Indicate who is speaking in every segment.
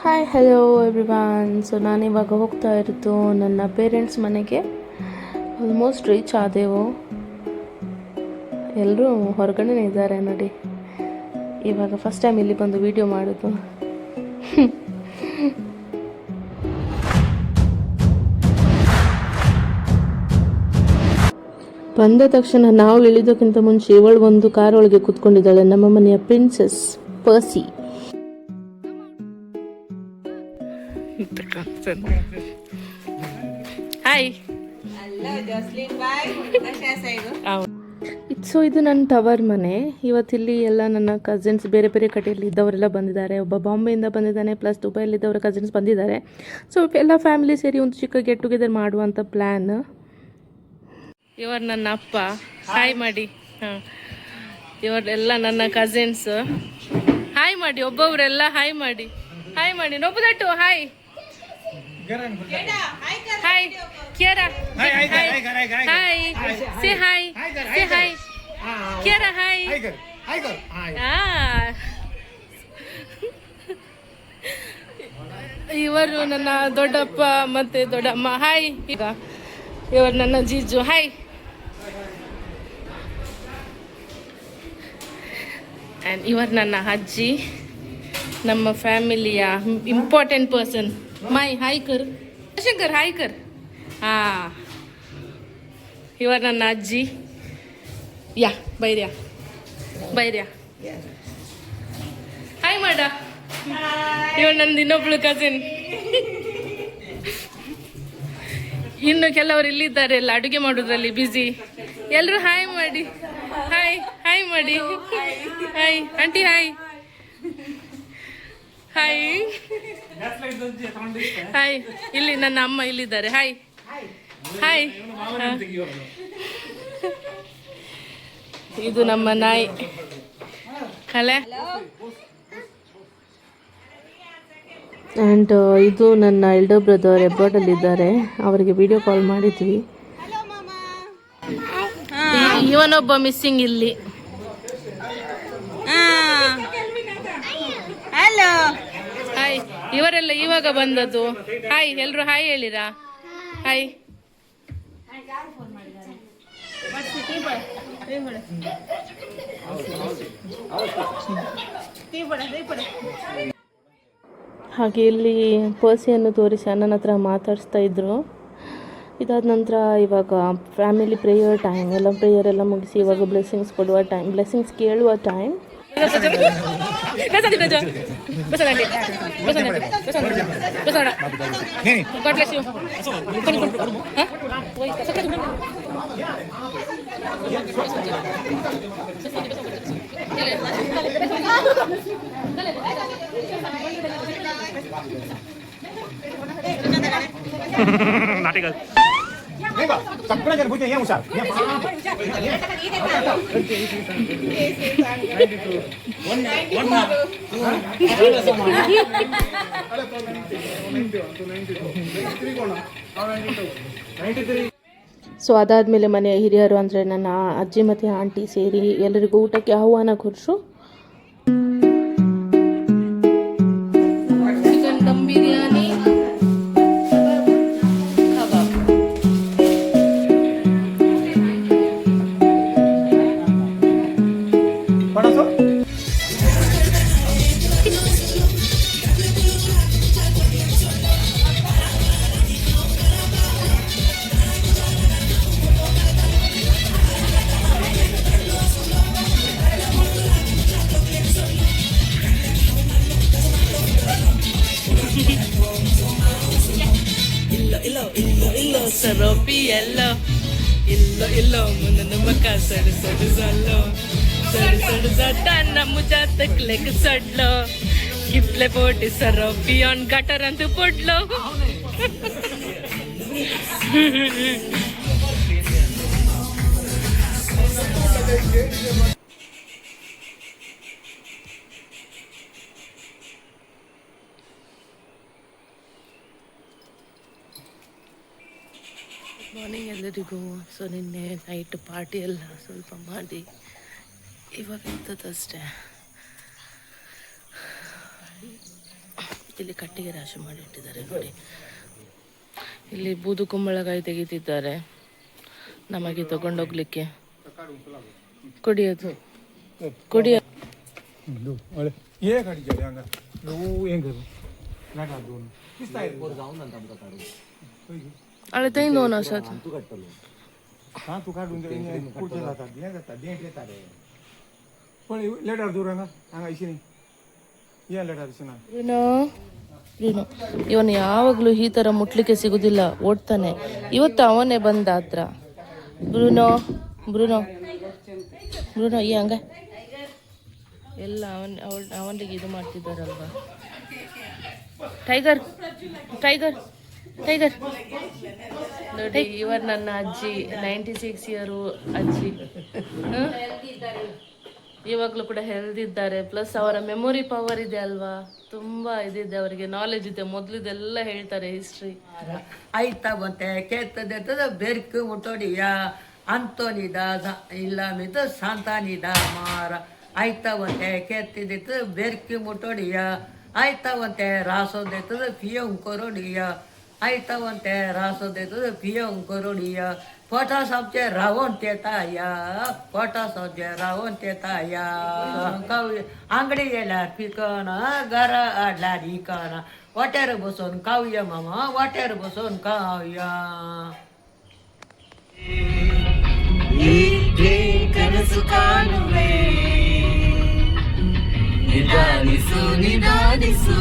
Speaker 1: Hi hello everyone. So ನಾನಿವಾಗ ಹೋಗ್ತಾ ಇರೋದು ನನ್ನ ಪೇರೆಂಟ್ಸ್ ಮನೆಗೆ. ಆಲ್ಮೋಸ್ಟ್ ರೀಚ್ ಆದೆವು. ಎಲ್ಲರೂ ಹೊರಗಡೆ ಇದ್ದಾರೆ ನೋಡಿ. ಇವಾಗ ಫಸ್ಟ್ ಟೈಮ್ ಇಲ್ಲಿ ಬಂದು ವಿಡಿಯೋ ಮಾಡೋದು. ಬಂದ ತಕ್ಷಣ ನಾವು ಇಳಿದಕ್ಕಿಂತ ಮುಂಚೆ ಇವಳು ಒಂದು ಕಾರ್ ಒಳಗೆ ಕೂತ್ಕೊಂಡಿದ್ದಾಳೆ, ನಮ್ಮ ಮನೆಯ ಪ್ರಿನ್ಸೆಸ್ ಪರ್ಸಿ. ಹಾಯ್. ಸೊ ಇದು ನನ್ನ ಟವರ್ ಮನೆ. ಇವತ್ತಿಲ್ಲಿ ಎಲ್ಲ ನನ್ನ ಕಸಿನ್ಸ್ ಬೇರೆ ಬೇರೆ ಕಡೆಯಲ್ಲಿ ಇದ್ದವರೆಲ್ಲ ಬಂದಿದ್ದಾರೆ. ಒಬ್ಬ ಬಾಂಬೆಯಿಂದ ಬಂದಿದ್ದಾನೆ, ಪ್ಲಸ್ ದುಬೈಲಿದ್ದವರ ಕಸಿನ್ಸ್ ಬಂದಿದ್ದಾರೆ. ಸೊ ಎಲ್ಲ ಫ್ಯಾಮಿಲಿ ಸೇರಿ ಒಂದು ಚಿಕ್ಕ ಗೆಟ್ ಟುಗೆದರ್ ಮಾಡುವಂಥ ಪ್ಲ್ಯಾನ್. ಇವರು ನನ್ನ ಅಪ್ಪ, ಹಾಯ್ ಮಾಡಿ. ಹಾಂ, ಇವರೆಲ್ಲ ನನ್ನ ಕಸಿನ್ಸ್. ಹಾಯ್ ಮಾಡಿ, ಒಬ್ಬೊಬ್ಬರೆಲ್ಲ ಹಾಯ್ ಮಾಡಿ. ಹಾಯ್ ಮಾಡಿ, ನೊಬ್ಬದಟ್ಟು hi. Hi Kiara, hi hi, say hi, say hi Kiara, hi. ಇವರು ನನ್ನ ದೊಡ್ಡಪ್ಪ ಮತ್ತೆ ದೊಡ್ಡಮ್ಮ, ಹಾಯ್. ಈಗ ಇವರು ನನ್ನ ಜೀಜು, ಹಾಯ್. ಆ್ಯಂಡ್ ಇವರು ನನ್ನ ಅಜ್ಜಿ, ನಮ್ಮ ಫ್ಯಾಮಿಲಿಯ ಇಂಪಾರ್ಟೆಂಟ್ ಪರ್ಸನ್. ಮೈ ಹಾಯ್ ಕರ್, ಶಂಕರ್ ಹಾಯ್ ಕರ್. ಹಾಂ, ಇವರು ನನ್ನ ಅಜ್ಜಿ. ಯಾ ಬೈರ್ಯಾ, ಬೈರ್ಯಾ, ಹಾಯ್ ಮಾಡ. ಇವರು ನಂದು ಇನ್ನೊಬ್ಳು ಕಸಿನ್. ಇನ್ನು ಕೆಲವರು ಇಲ್ಲಿದ್ದಾರೆ, ಎಲ್ಲ ಅಡುಗೆ ಮಾಡೋದ್ರಲ್ಲಿ ಬ್ಯುಸಿ. ಎಲ್ಲರೂ ಹಾಯ್ ಮಾಡಿ, ಹಾಯ್ ಹಾಯ್ ಮಾಡಿ. Hi aunty, hi hi hi. ಇಲ್ಲಿ ನನ್ನ ಅಮ್ಮ ಇಲ್ಲಿದ್ದಾರೆ, ಹಾಯ್ ಹಾಯ್. ಇದು ನಮ್ಮ ನಾಯಿ ಕಲೆ. ಆ್ಯಂಡ್ ಇದು ನನ್ನ ಎಲ್ಡರ್ ಬ್ರದರ್ ಅಬ್ರಾಡಲ್ಲಿದ್ದಾರೆ, ಅವರಿಗೆ ವಿಡಿಯೋ ಕಾಲ್ ಮಾಡಿದ್ವಿ. ಇವನೊಬ್ಬ ಮಿಸ್ಸಿಂಗ್ ಇಲ್ಲಿ. Hello hi. ಇವರೆಲ್ಲ ಇವಾಗ ಬಂದದ್ದು. ಹಾಯ್, ಎಲ್ಲರೂ ಹಾಯ್ ಹೇಳಿರಾ? ಹಾಯ್. ಹಾಗೆ ಇಲ್ಲಿ ಪರ್ಸಿಯನ್ನು ತೋರಿಸಿ ಅಣ್ಣನ ಹತ್ರ ಮಾತಾಡಿಸ್ತಾ ಇದ್ರು. ಇದಾದ ನಂತರ ಇವಾಗ ಫ್ಯಾಮಿಲಿ ಪ್ರೇಯರ್ ಟೈಮ್. ಎಲ್ಲ ಪ್ರೇಯರ್ ಎಲ್ಲ ಮುಗಿಸಿ ಇವಾಗ ಬ್ಲೆಸ್ಸಿಂಗ್ಸ್ ಕೊಡುವ ಟೈಮ್, ಬ್ಲೆಸ್ಸಿಂಗ್ಸ್ ಕೇಳುವ time.
Speaker 2: Venga, captura que punya ya usar. Ya.
Speaker 1: So ಅದಾದಮೇಲೆ ಮನೆಯ ಹಿರಿಯರು ಅಂದರೆ ನನ್ನ ಅಜ್ಜಿ ಮತ್ತು ಆಂಟಿ ಸೇರಿ ಎಲ್ಲರಿಗೂ ಊಟಕ್ಕೆ ಆಹ್ವಾನ ಕೊಡಿಸು. ಚಿಕನ್ ದಮ್ ಬಿರಿಯಾನಿ, ಸರೋಪಿ ಎಲ್ಲೋ ಇಲ್ಲೋ ಇಲ್ಲೋ ಮುನ್ನ ಮಕ್ಕ ಸಡು ಸಡು ಸೊಲ್ಲೋ ಸಡು ಸಡು ಸಟ್ಟ ನಮ್ಮ ಜಾತಕ್ಲೆಗ್ ಸಡ್ಲೋ ಕಿಪ್ಲೆ ಪೋಟಿ ಸರೋಪಿ ಆನ್ ಗಟರ್ ಅಂತ ಪೊಡ್ಲೋ. ಮಾರ್ನಿಂಗ್ ಎಲ್ಲರಿಗೂ. ಸೊ ನಿನ್ನೆ ನೈಟ್ ಪಾರ್ಟಿ ಎಲ್ಲ ಸ್ವಲ್ಪ ಮಾಡಿ ಇವಾಗ ಇಂಥದ್ದಷ್ಟೇ. ಇಲ್ಲಿ ಕಟ್ಟಿಗೆ ರಾಶಿ ಮಾಡಿ ಇಟ್ಟಿದ್ದಾರೆ ನೋಡಿ. ಇಲ್ಲಿ ಬೂದು ಕುಂಬಳಕಾಯಿ ತೆಗಿತಿದ್ದಾರೆ ನಮಗೆ ತಗೊಂಡೋಗ್ಲಿಕ್ಕೆ. ಕುಡಿಯೋದು ಕುಡಿಯ अरे तई दोन असत
Speaker 2: हां तू काढून दे पुढचे जातात दे जातात दे येतात पण लेटर दूर हंगा इशिनी ಏನ್ ಲೆಟರ್ ಇಸಿನಾ
Speaker 1: ಇವನು ಯಾವಾಗಲೂ ಈ ಥರ ಮುಟ್ಲಿಕ್ಕೆ ಸಿಗೋದಿಲ್ಲ, ಓಡ್ತಾನೆ. ಇವತ್ತು ಅವನೇ ಬಂದ ಹತ್ರ. ಬ್ರೂನೋ ಬ್ರೂನೋ ಬ್ರೂನೋ ಈ ಹಂಗ ಎಲ್ಲ ಅವನಿಗೆ ಇದು ಮಾಡ್ತಿದ್ದಾರಲ್ವಾ. ಟೈಗರ್ ಟೈಗರ್ ಟೈಗರ್ ನೋಡಿ, ಇವರು ನನ್ನ ಅಜ್ಜಿ, 96 ಇಯರು ಅಜ್ಜಿ. ಇವಾಗಲೂ ಕೂಡ ಹೆಲ್ದಿ ಇದ್ದಾರೆ. ಪ್ಲಸ್ ಅವರ ಮೆಮೊರಿ ಪವರ್ ಇದೆ ಅಲ್ವಾ, ತುಂಬ ಇದಿದೆ ಅವರಿಗೆ, ನಾಲೆಜ್ ಇದೆ. ಮೊದಲಿದೆಲ್ಲ ಹೇಳ್ತಾರೆ ಹಿಸ್ಟ್ರಿ.
Speaker 3: ಆಯ್ತಾ ಬಂತೆ ಕೆತ್ತದ ಬೆರ್ಕು ಮುಟ್ಟೋಡಿಯ ಅಂತೋನಿದ ಇಲ್ಲ ಮಿದ ಸಾಂತಾನಿದ ಮಾರ ಆಯ್ತಾ ಬಂತೆ ಕೆತ್ತಿದ ಬೆರ್ಕು ಮುಟ್ಟೋಡಿಯ ಆಯ್ತಾ ಬಂತೆ ರಾಸೋದೆತ್ತದ ಪಿಯಂ ಕೊರೋಡಿಯ ಆಯ್ತಾ ಬಂತೆ ರಾಸೋದೆತ್ತದ ಪಿಯಂ ಕೊರೋಡಿಯ पोटा सबचे रावण तेताया पोटा सबचे रावण तेताया काव्य आंगडी येल्यार पिकन घर आडल्यार इकन वाट्यार बसून काव्य मामा वाट्यार बसून काव्य कनसु कानुवे निदानिसु निदानिसु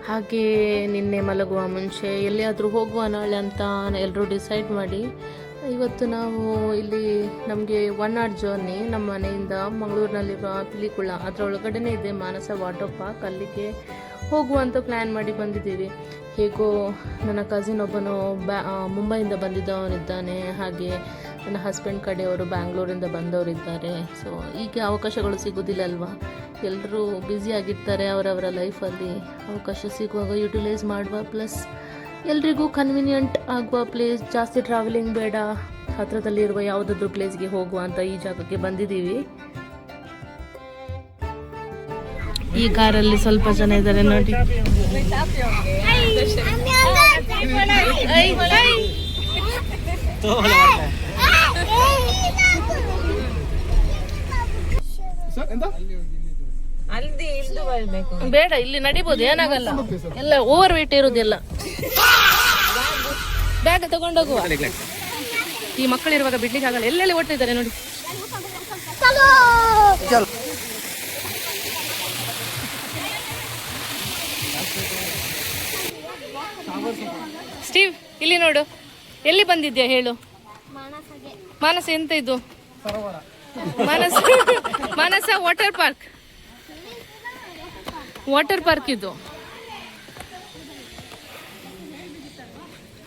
Speaker 1: ಹಾಗೆ ನಿನ್ನೆ ಮಲಗುವ ಮುಂಚೆ ಎಲ್ಲಿಯಾದರೂ ಹೋಗುವ ನಾಳೆ ಅಂತ ಎಲ್ಲರೂ ಡಿಸೈಡ್ ಮಾಡಿ ಇವತ್ತು ನಾವು ಇಲ್ಲಿ ನಮಗೆ 1 hour ಜರ್ನಿ ನಮ್ಮ ಮನೆಯಿಂದ ಮಂಗಳೂರಿನಲ್ಲಿರುವ ಪಿಲಿಕುಳ ಅದರೊಳಗಡೆನೇ ಇದೆ ಮಾನಸ ವಾಟರ್ ಪಾರ್ಕ್, ಅಲ್ಲಿಗೆ ಹೋಗುವಂತ ಪ್ಲ್ಯಾನ್ ಮಾಡಿ ಬಂದಿದ್ದೀವಿ. ಹೇಗೋ ನನ್ನ ಕಸಿನ್ ಒಬ್ಬನು ಮುಂಬೈಯಿಂದ ಬಂದಿದ್ದವನಿದ್ದಾನೆ, ಹಾಗೆ ನನ್ನ ಹಸ್ಬೆಂಡ್ ಕಡೆಯವರು ಬ್ಯಾಂಗ್ಳೂರಿಂದ ಬಂದವರಿದ್ದಾರೆ. ಸೊ ಈಗ ಅವಕಾಶಗಳು ಸಿಗೋದಿಲ್ಲ ಅಲ್ವಾ, ಎಲ್ಲರೂ ಬ್ಯುಸಿಯಾಗಿರ್ತಾರೆ ಅವರವರ ಲೈಫಲ್ಲಿ. ಅವಕಾಶ ಸಿಗುವಾಗ ಯುಟಿಲೈಸ್ ಮಾಡುವ, ಪ್ಲಸ್ ಎಲ್ರಿಗೂ ಕನ್ವೀನಿಯಂಟ್ ಆಗುವ ಪ್ಲೇಸ್, ಜಾಸ್ತಿ ಟ್ರಾವೆಲಿಂಗ್ ಬೇಡ, ಹತ್ತಿರದಲ್ಲಿರುವ ಯಾವುದಾದ್ರೂ ಪ್ಲೇಸ್ಗೆ ಹೋಗುವ ಅಂತ ಈ ಜಾಗಕ್ಕೆ ಬಂದಿದ್ದೀವಿ. ಈ ಕಾರಲ್ಲಿ ಸ್ವಲ್ಪ ಜನ ಇದ್ದಾರೆ ನೋಡಿ. ಬೇಡ, ಇಲ್ಲಿ ನಡಿಬಹುದು, ಏನಾಗಲ್ಲ, ಎಲ್ಲ ಓವರ್ ವೇಟ್ ಇರುವುದಿಲ್ಲ. ಬ್ಯಾಗ್ ತಗೊಂಡೋಗುವ, ಈ ಮಕ್ಕಳಿರುವಾಗ ಬಿಡ್ಲಿಕ್ಕೆ ಆಗಲ್ಲ. ಎಲ್ಲೆಲ್ಲಿ ಓಡ್ತಿದ್ದಾರೆ ನೋಡಿ. ಸ್ಟೀವ್ ಇಲ್ಲಿ ನೋಡು, ಎಲ್ಲಿ ಬಂದಿದ್ಯಾ ಹೇಳು. ಮಾನಸ ಎಂತ ಇದು? Manasa Manasa water park, water park ಇದು.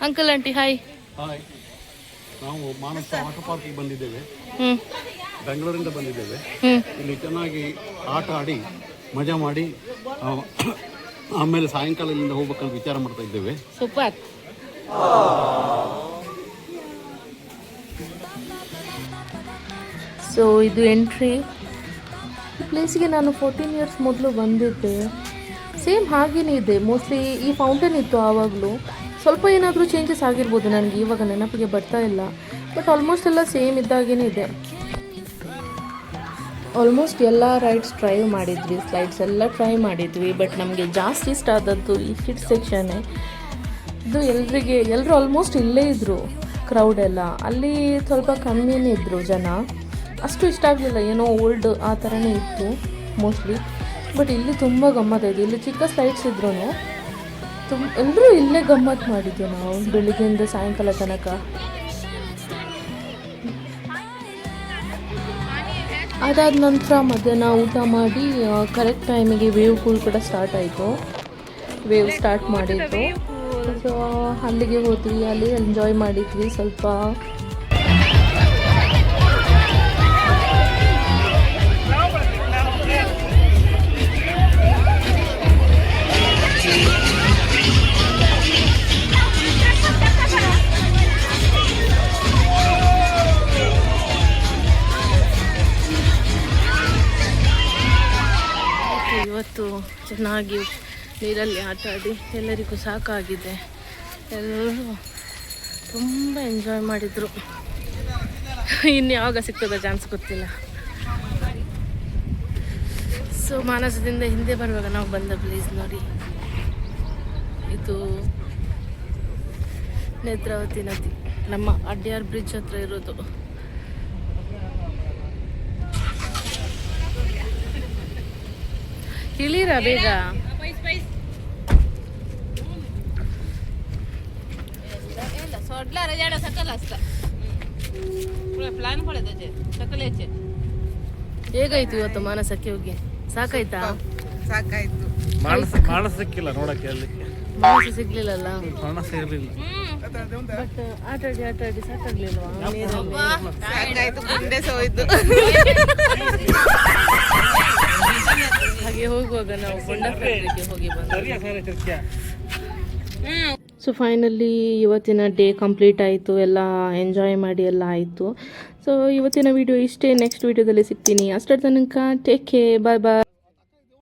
Speaker 1: Uncle aunty hi.
Speaker 4: ಹಾಯ್, ನಾವು ಮಾನಸ ವಾಟರ್ ಪಾರ್ಕ್ಗೆ ಬಂದಿದ್ದೇವೆ. ಬೆಂಗಳೂರಿಂದ ಬಂದಿದ್ದೇವೆ. ಇಲ್ಲಿ ಚೆನ್ನಾಗಿ ಆಟ ಆಡಿ ಮಜಾ ಮಾಡಿ ಆಮೇಲೆ ಸಾಯಂಕಾಲ ಇಲ್ಲಿಂದ ಹೋಗ್ಬೇಕಂತ ವಿಚಾರ ಮಾಡ್ತಾ ಇದ್ದೇವೆ.
Speaker 1: ಸೂಪರ್. ಸೊ ಇದು ಎಂಟ್ರಿ. ಈ ಪ್ಲೇಸ್ಗೆ ನಾನು 14 ಇಯರ್ಸ್ ಮೊದಲು ಬಂದಿದ್ದೆ. ಸೇಮ್ ಹಾಗೇನೇ ಇದೆ. ಮೋಸ್ಟ್ಲಿ ಈ ಫೌಂಟೇನ್ ಇತ್ತು ಆವಾಗಲೂ. ಸ್ವಲ್ಪ ಏನಾದರೂ ಚೇಂಜಸ್ ಆಗಿರ್ಬೋದು, ನನಗೆ ಇವಾಗ ನೆನಪಿಗೆ ಬರ್ತಾ ಇಲ್ಲ. ಬಟ್ ಆಲ್ಮೋಸ್ಟ್ ಎಲ್ಲ ಸೇಮ್ ಇದ್ದಾಗೇ ಇದೆ. ಆಲ್ಮೋಸ್ಟ್ ಎಲ್ಲ ರೈಡ್ಸ್ ಟ್ರೈ ಮಾಡಿದ್ವಿ, ಸ್ಲೈಡ್ಸ್ ಎಲ್ಲ ಟ್ರೈ ಮಾಡಿದ್ವಿ. ಬಟ್ ನಮಗೆ ಜಾಸ್ತಿ ಇಷ್ಟ ಆದದ್ದು ಈ ಕಿಡ್ಸ್ ಸೆಕ್ಷನ್ನೇ. ಇದು ಎಲ್ಲರೂ ಆಲ್ಮೋಸ್ಟ್ ಇಲ್ಲೇ ಇದ್ದರು, ಕ್ರೌಡ್ ಎಲ್ಲ. ಅಲ್ಲಿ ಸ್ವಲ್ಪ ಕಮ್ಮಿನೇ ಇದ್ದರು ಜನ, ಅಷ್ಟು ಇಷ್ಟ ಆಗಲಿಲ್ಲ, ಏನೋ ಓಲ್ಡ್ ಆ ಥರನೇ ಇತ್ತು ಮೋಸ್ಟ್ಲಿ. ಬಟ್ ಇಲ್ಲಿ ತುಂಬ ಗಮ್ಮತ್ತಾಯಿತು. ಇಲ್ಲಿ ಚಿಕ್ಕ ಸ್ಲೈಡ್ಸ್ ಇದ್ರೂ ಎಲ್ಲರೂ ಇಲ್ಲೇ ಗಮ್ಮತ್ತು ಮಾಡಿದ್ವಿ ನಾವು ಬೆಳಿಗ್ಗೆಯಿಂದ ಸಾಯಂಕಾಲ ತನಕ. ಅದಾದ ನಂತರ ಮಧ್ಯಾಹ್ನ ಊಟ ಮಾಡಿ ಕರೆಕ್ಟ್ ಟೈಮಿಗೆ ವೇವ್ಗಳು ಕೂಡ ಸ್ಟಾರ್ಟ್ ಆಯಿತು. ವೇವ್ ಸ್ಟಾರ್ಟ್ ಮಾಡಿದ್ದು. ಸೊ ಅಲ್ಲಿಗೆ ಹೋದ್ವಿ, ಅಲ್ಲಿ ಎಂಜಾಯ್ ಮಾಡಿದ್ವಿ ಸ್ವಲ್ಪ. ಆಯಿತು, ಚೆನ್ನಾಗಿ ನೀರಲ್ಲಿ ಆಟ ಆಡಿ ಎಲ್ಲರಿಗೂ ಸಾಕಾಗಿದೆ. ಎಲ್ಲರೂ ತುಂಬ ಎಂಜಾಯ್ ಮಾಡಿದರು. ಇನ್ನು ಯಾವಾಗ ಸಿಗ್ತದ ಚಾನ್ಸ್ ಗೊತ್ತಿಲ್ಲ. ಸೊ ಮಾನಸದಿಂದ ಹಿಂದೆ ಬರುವಾಗ ನಾವು ಬಂದ ಪ್ಲೇಸ್ ನೋಡಿ, ಇದು ನೇತ್ರಾವತಿ ನದಿ, ನಮ್ಮ ಅಡ್ಯಾರ್ ಬ್ರಿಡ್ಜ್ ಹತ್ರ ಇರೋದು. ಇಳೀರಾ ಬೇಗ. ಹೇಗಾಯ್ತು ಇವತ್ತು ಮಾನಸಕ್ಕೆ ಹೋಗಿ? ಸಾಕಾಯ್ತಾ?
Speaker 5: ಸಾಕಾಯ್ತು.
Speaker 6: ಮಾನಸ ಸಿಕ್ಕಿಲ್ಲ ನೋಡಕ್ಕೆ, ಅಲ್ಲಿ
Speaker 1: ಮಾನಸ ಸಿಗ್ಲಿಲ್ಲಲ್ಲ,
Speaker 6: ಮಾನಸ ಇರಲಿಲ್ಲ.
Speaker 1: ಬಟ್ ಆಟ ಆಡಿ ಸಾಕಾಗ್ಲಿಲ್ವಾ ನೀರಲ್ಲಿ?
Speaker 5: ಸಾಕಾಯ್ತು, ಗುಂಡೆ ಸೋಯ್ತು.
Speaker 1: ಹಾಗೆ ಹೋಗುವಾಗ ನಾವು ಬೊಂಡ ಫ್ಯಾಕ್ಟ್ರಿಗೆ ಹೋಗಿ ಬಂದ್ವಿ. ಸೊ ಫೈನಲಿ ಇವತ್ತಿನ ಡೇ ಕಂಪ್ಲೀಟ್ ಆಯಿತು, ಎಲ್ಲ ಎಂಜಾಯ್ ಮಾಡಿ ಎಲ್ಲ ಆಯಿತು. ಸೊ ಇವತ್ತಿನ ವಿಡಿಯೋ ಇಷ್ಟೇ. ನೆಕ್ಸ್ಟ್ ವಿಡಿಯೋದಲ್ಲಿ ಸಿಗ್ತೀನಿ. ಅಷ್ಟರ ತನಕ ಟೇಕ್ ಕೇರ್, ಬಾಯ್ ಬಾಯ್.